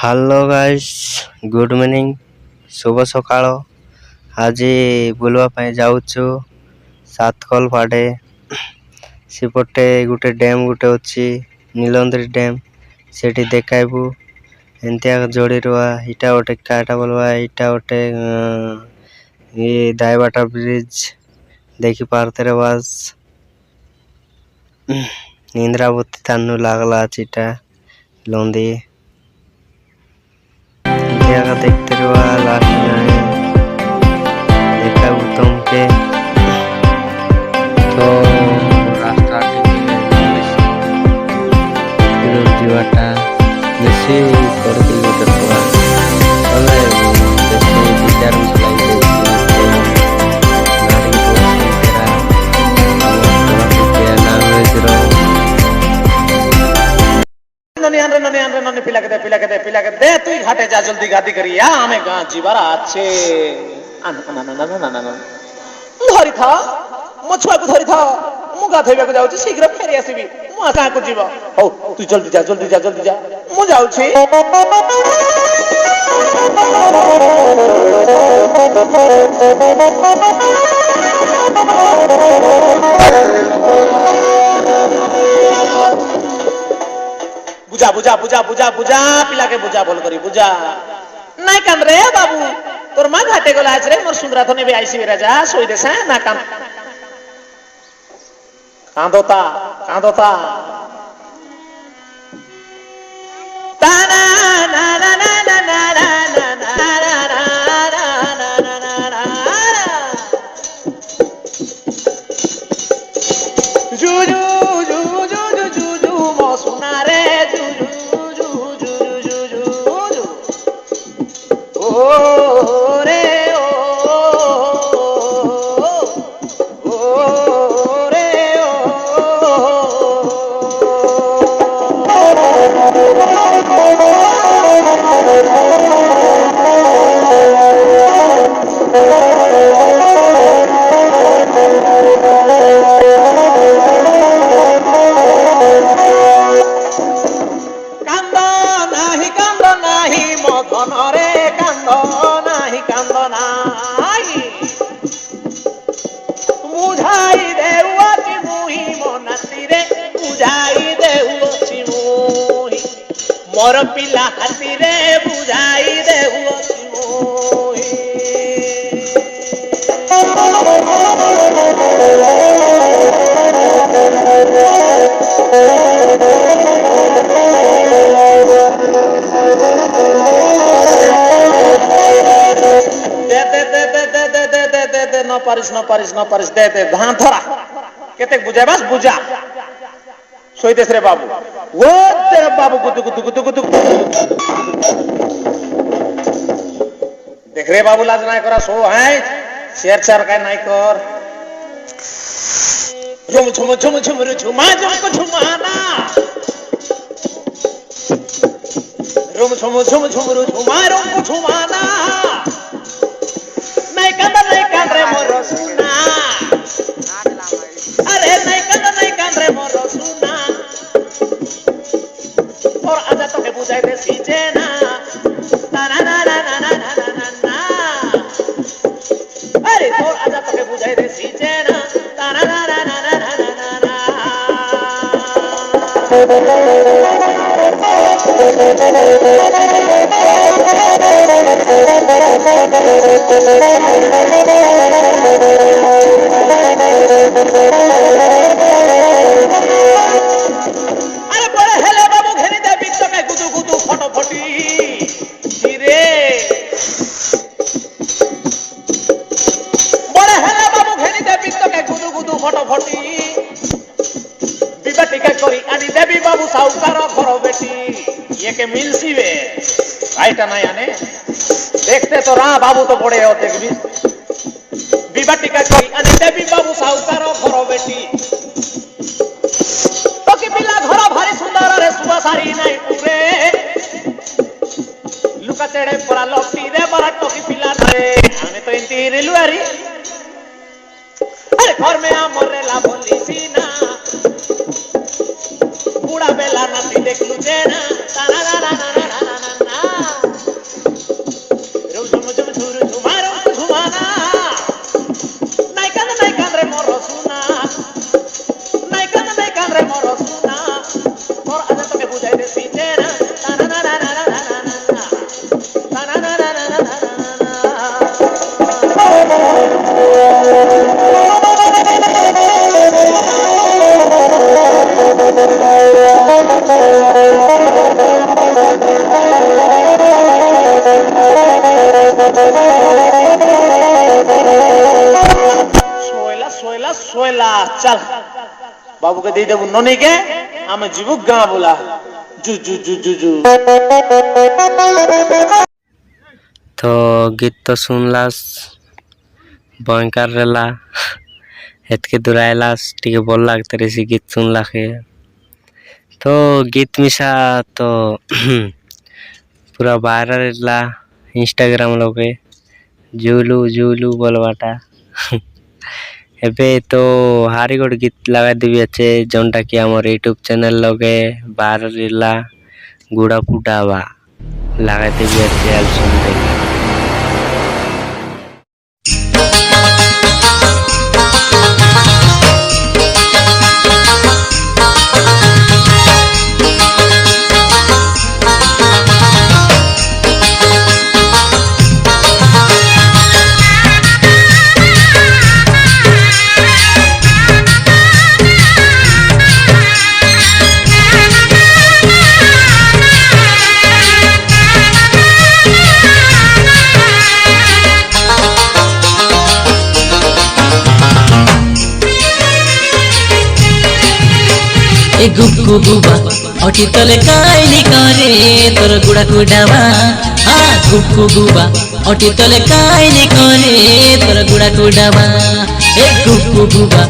Hello guys, good morning, ଶୁଭ ସକାଳ। ଆଜି ବୁଲିବା ପାଇଁ ଯାଉଛୁ ସାତକଲ ପାଟେ। ସେପଟେ ଗୋଟେ ଡ୍ୟାମ୍ ଗୋଟେ ଅଛି, ନୀଳନ୍ଦ୍ରି ଡ୍ୟାମ୍। ସେଠି ଦେଖାଇବୁ ଏମିତିଆ ଯୋଡ଼ି ରୁଆ ଇଟା ଗୋଟେ କାଟା ବୋଲବା ଇଟା ଗୋଟେ ଦାଇବାଟା ବ୍ରିଜ ଦେଖି ପାରୁଥିରେ ବାସ୍ इंद्रावती तानु लागला चिटा लंदी जगह देखते रहा लास्ट जाए देखा तुम के तो रास्ता जीवाटा बेसी करके देखवा अरे देखते विचार पिला के दे तू घाटे जा जल्दी गादी करिया हमें गां जीवार आछे धरी था मछुआ को धरी था मु गाधैबा को जाउची शीघ्र फेरी आसीबी मु आसा को जीव हो तू जल्दी जा मु जाउची बुझा पिला के बुझा बोल करी बुझा नहीं कांद रे बाबू तोर मां घाटे गला आज रे मोर सुंदरा थने भी आईसी राजा सोई देसा ना कांदोता ताना ना ना ना ना ना जू मो सुना रे मोर पिला हाथी रे बुझाई दे न पारिस दे धान थोड़ा केते बुझाय बस बुझा सोई देस रे बाबू वो तेरे बाबू गुदु देख रे बाबू लाज नहीं करा सो है शेर चार का नहीं कर झुम झुमा को झुमाना झुम को झुमाना नहीं कांद रे मोर सुना अरे नहीं कांद रे मोर सुना और आजा तो के बुझाई दे सीजे ना ना ना ना ना ना ना ना अरे और आजा तो के बुझाई दे सीजे ना ना ना ना ना ना ना बाबू साहूकार घर बेटी ये के मिलसी वे आइटा नहीं आने देखते तो रा बाबू तो बड़े हो देखबी विवाह टिका कोई अनि देवी बाबू साहूकार घर बेटी तो कि पिला घर भारी सुंदर रे सुबह सारी नहीं पूरे लुका चढ़े परा लपटी रे बड़ा टोकी पिला रे हमें तो इंती रिलुआरी अरे घर में हमरे ला बोली सीना बुढ़ा बेला नाती देख लू जेना ना ना ना ना ना ना ना শোয়লা শোয়লা শোয়লা চল বাবুকে দিয়ে দেবো ননিকে আমি জীবু গাঁ বলা জু জু জু জু জু। तो गीत तो सुनलास भयंकर रेला हेतके दूर आयलास टिके बोल लागते रेसी गीत सुनला के तो गीत मिसा तो पूरा वायरल रेला इंस्टाग्राम लोगे जुलू जुलू बोलवाटा एबे तो हारी गोट गीत लगा देवी अच्छे जोनटा कि आमर यूट्यूब चैनल लोगे वायरल रेला गुड़ा पुडावा लगा देवी अच्छे आल सुन देगा। गुब्बु गुबा अटी तले काइली करे तोर गुड़ा गुडावा गुब्बु गुबा अटी तले काइली करे तोर गुड़ा गुडावा गुब्बु गुबा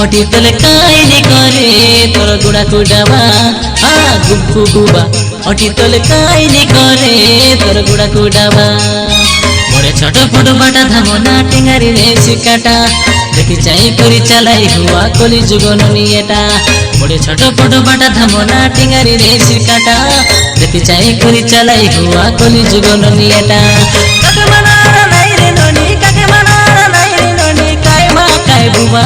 अटी तले काइली करे तोर गुड़ा गुडावा गुब्बु गुबा अटी तले काइली करे तोर गुड़ा गुडावा मोरे छोटो फोटो बाटा धामना टिंगारी रे सिकाटा देखि चाहि करी चलाई हुआ कोली जुगन नियटा मोरे छोटो फोटो बाटा धामना टिंगारी रे सिकाटा देखि चाहि करी चलाई हुआ कोली जुगन नियटा काके मनारा नाइ रे ननी काके मनारा नाइ रे ननी काय मा काय बुबा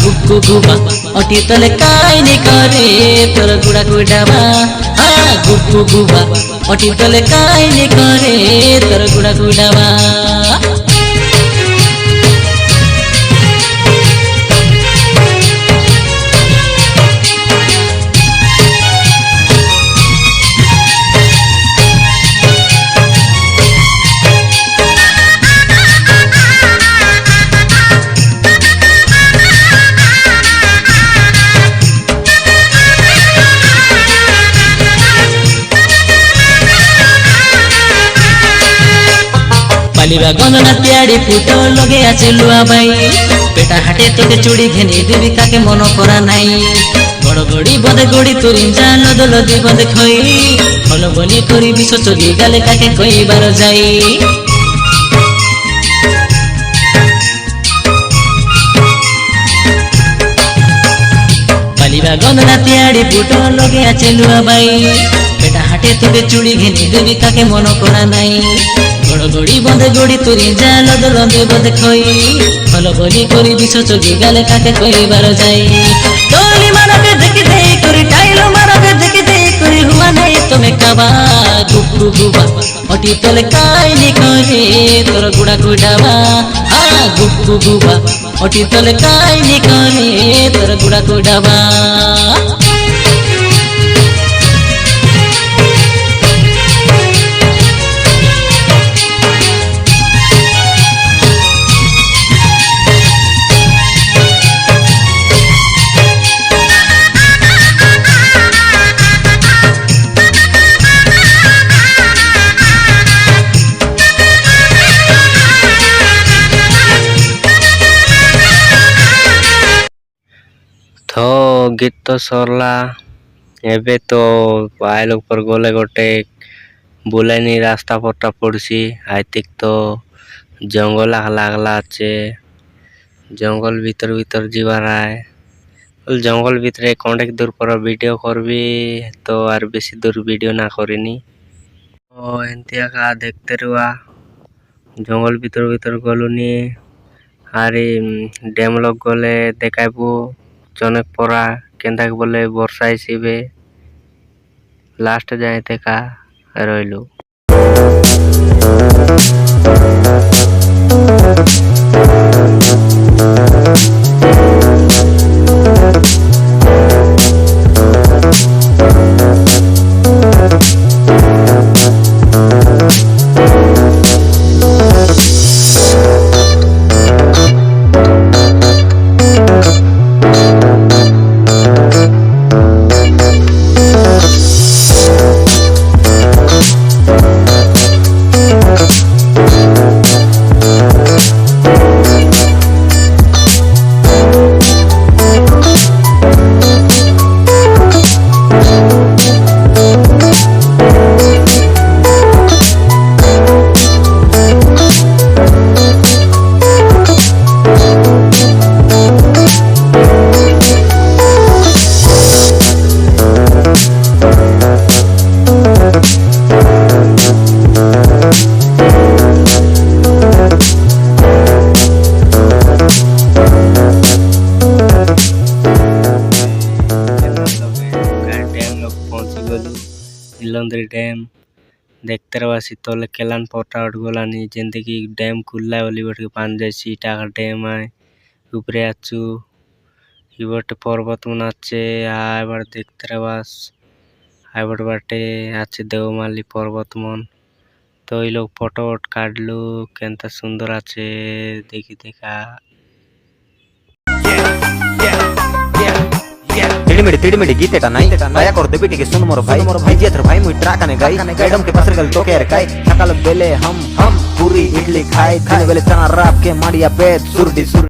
गुब्बु गुबा अटी तले काय नि करे तोर गुड़ा गुडावा गुब्बु गुबा अटी तले काय नि करे तोर गुड़ा गुडावा। पालिबा गंजना त्याड़ी पुटो लगे आछे लुआ बाई पेटा हाटे तोके चूड़ी घेनी देवी काके मन करा नाई गड़ गड़ी बदे गड़ी तोरी जाल दलदी बदे खई फल बनी करी विष चली गाले काके कई बार जाई पालिबा गंजना त्याड़ी पुटो लगे आछे लुआ बाई पेटा हाटे तोके चूड़ी घेनी देवी काके मन करा नाई गड़ी बंदे गड़ी तोरी जाल दलदे बदे खई फल बनी करी विष चली गाले काके कई बार जाई टोली मानके देखि देई करी टाइलो मानके देखि देई करी हुआ नहीं तमे काबा गुब्बु गुबा अटी तले काय नि करे तोर गुड़ा गुडावा गुब्बु गुबा अटी तले काय नि करे तोर गुड़ा गुडावा। तो गीत तो सरला एबे तो आइल ऊपर गले गोटे बुलानी रास्ता पट्टा पड़सी आइतिक तो जंगल लागला आचे जंगल भीतर भीतर जीवार आए जंगल भीतर कौंडेक दूर पर वीडियो करबी तो आर बेसी दूर वीडियो ना करिनी तो एंतिया का देखते रुआ जंगल भीतर भीतर गलुनी आरी डैम लोग गले देखाबू जनेक परा केंदा बोले वर्षा हिसाबे लास्ट जाए देखा रहिलु। देखते रवासी तोले केलान पोटा उठगोलानी जिंदगी डैम खुला वाली बट के पान जैसी टाका डैम आए ऊपरे आचू इबट पर्वत मन आचे आय बार देखते रवास आय बट बाटे आचे देवमाली पर्वत मन तो ये लोग फोटो काटलु केंता सुंदर आचे देखी देखा तिड़िमिड़ी गीते का नहीं दया कर देबी टिके सुन मोर भाई जेथर भाई मुई ट्रक ने गाई मैडम के पसर गल तो के रखाई सकाल बेले हम पूरी इडली खाई दिन बेले चना रात के मारिया पेट सुरडी सुर